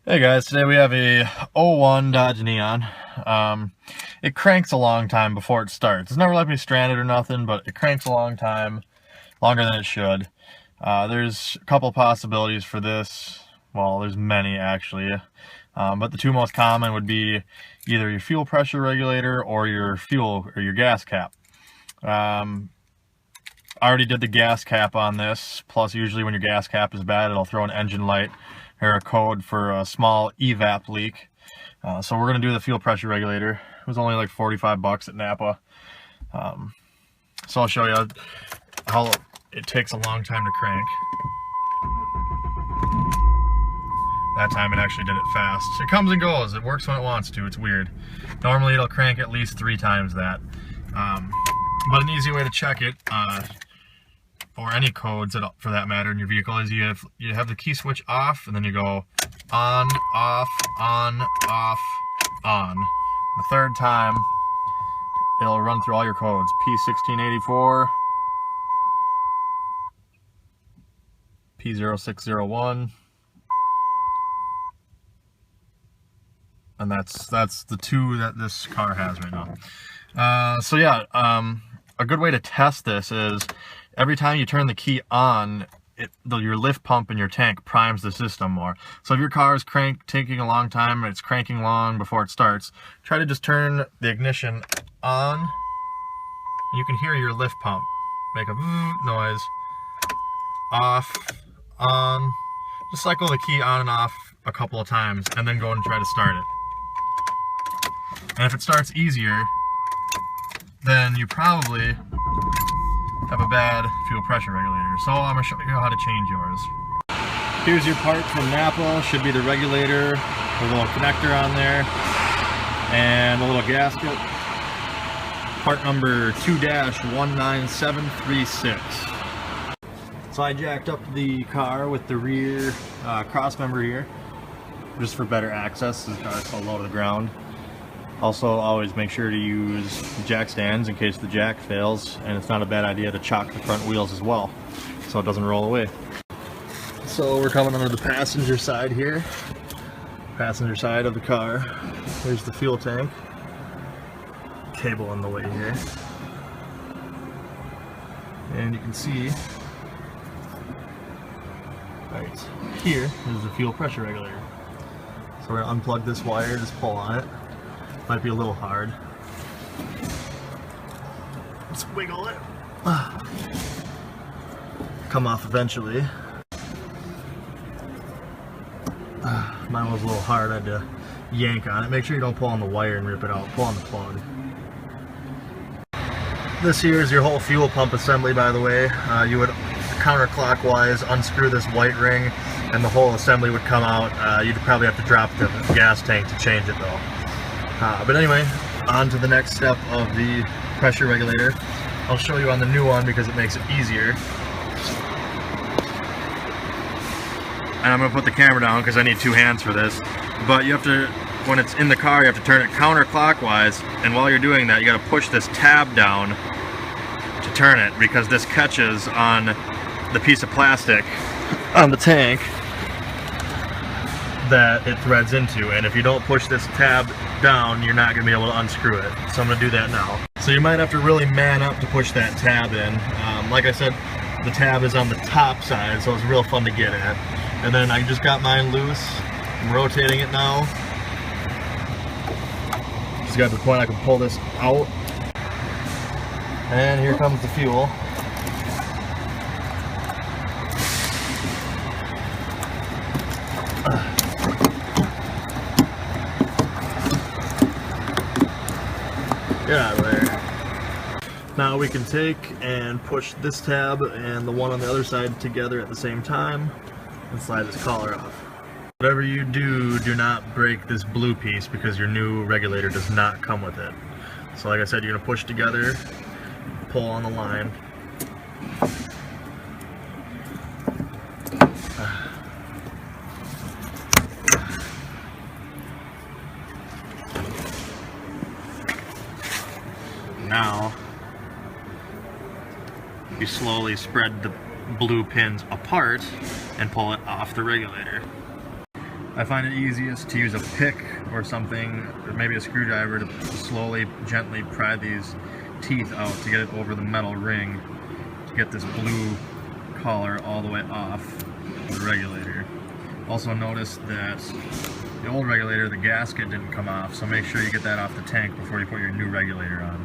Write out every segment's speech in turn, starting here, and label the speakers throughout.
Speaker 1: Hey guys, today we have a '01 Dodge Neon. It cranks a long time before it starts. It's never left me stranded or nothing, but it cranks a long time, longer than it should. There's a couple possibilities for this. Well, there's many actually, but the two most common would be either your fuel pressure regulator or your gas cap. I already did the gas cap on this, plus usually when your gas cap is bad, it'll throw an engine light or a code for a small evap leak. So we're going to do the fuel pressure regulator. It was only like 45 bucks at Napa. So I'll show you how it takes a long time to crank. That time it actually did it fast. It comes and goes. It works when it wants to. It's weird. Normally it'll crank at least 3 times that. But an easy way to check it, or any codes for that matter in your vehicle, is you have the key switch off, and then you go on, off, on, off, on. The third time, it'll run through all your codes. P1684, P0601, and that's the two that this car has right now. So yeah, a good way to test this is every time you turn the key on, your lift pump in your tank primes the system more. So if your car is taking a long time and it's cranking long before it starts, try to just turn the ignition on. You can hear your lift pump make a noise. Off, on. Just cycle the key on and off a couple of times and then go and try to start it. And if it starts easier, then you probably have a bad fuel pressure regulator. So I'm going to show you how to change yours. Here's your part from Napa. Should be the regulator, a little connector on there, and a little gasket. Part number 2-19736. So I jacked up the car with the rear cross member here, just for better access. This car is so low to the ground. Also, always make sure to use jack stands in case the jack fails, and it's not a bad idea to chock the front wheels as well, so it doesn't roll away. So we're coming under the passenger side here. Passenger side of the car. There's the fuel tank. Cable in the way here. And you can see, right here is the fuel pressure regulator. So we're going to unplug this wire, just pull on it. Might be a little hard. Let's wiggle it. Come off eventually. Mine was a little hard. I had to yank on it. Make sure you don't pull on the wire and rip it out. Pull on the plug. This here is your whole fuel pump assembly, by the way. You would counterclockwise unscrew this white ring and the whole assembly would come out. You'd probably have to drop the gas tank to change it though. But anyway, on to the next step of the pressure regulator. I'll show you on the new one because it makes it easier. And I'm going to put the camera down because I need 2 hands for this. But you have to, when it's in the car, you have to turn it counterclockwise. And while you're doing that, you got to push this tab down to turn it, because this catches on the piece of plastic on the tank that it threads into, and if you don't push this tab down, you're not going to be able to unscrew it. So I'm going to do that now. So you might have to really man up to push that tab in. Like I said, the tab is on the top side, so it's real fun to get at. And then I just got mine loose. I'm rotating it now. Just got to the point I can pull this out. And here comes the fuel. Get out of there. Now we can take and push this tab and the one on the other side together at the same time and slide this collar off. Whatever you do, do not break this blue piece because your new regulator does not come with it. So like I said, you're going to push together, pull on the line. Now, you slowly spread the blue pins apart and pull it off the regulator. I find it easiest to use a pick or something, or maybe a screwdriver, to slowly, gently pry these teeth out to get it over the metal ring, to get this blue collar all the way off the regulator. Also notice that the old regulator, the gasket didn't come off, so make sure you get that off the tank before you put your new regulator on.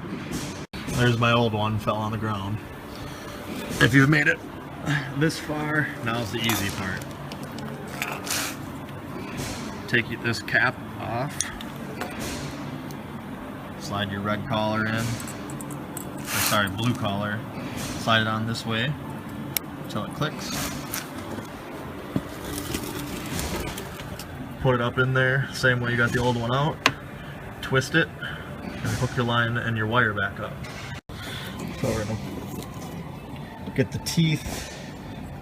Speaker 1: There's my old one, fell on the ground. If you've made it this far, now's the easy part. Take this cap off, slide your red collar in, or sorry, blue collar, slide it on this way until it clicks. Put it up in there, same way you got the old one out, twist it, and hook your line and your wire back up. So we're gonna get the teeth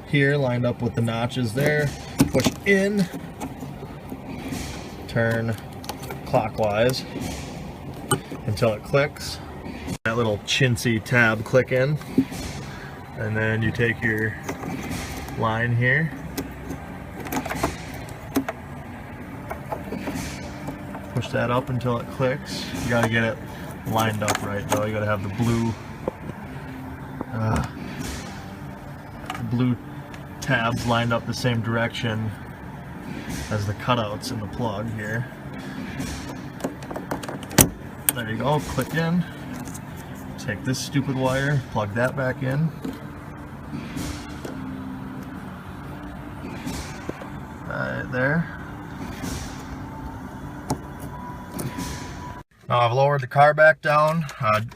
Speaker 1: here lined up with the notches there, push in, turn clockwise until it clicks. That little chintzy tab click in, and then you take your line here, push that up until it clicks. You gotta get it lined up right though. You gotta have the blue tabs lined up the same direction as the cutouts in the plug here. There you go, click in. Take this stupid wire, plug that back in. Right there. Now I've lowered the car back down.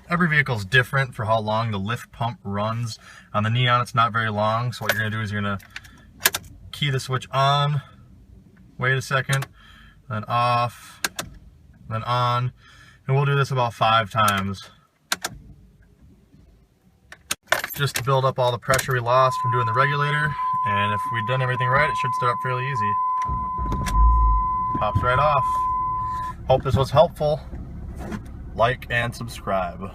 Speaker 1: Every vehicle is different for how long the lift pump runs. On the Neon it's not very long, so what you're going to do is you're going to key the switch on, wait a second, then off, then on, and we'll do this about 5 times. Just to build up all the pressure we lost from doing the regulator, and if we've done everything right, it should start up fairly easy. Pops right off. Hope this was helpful. Like and subscribe.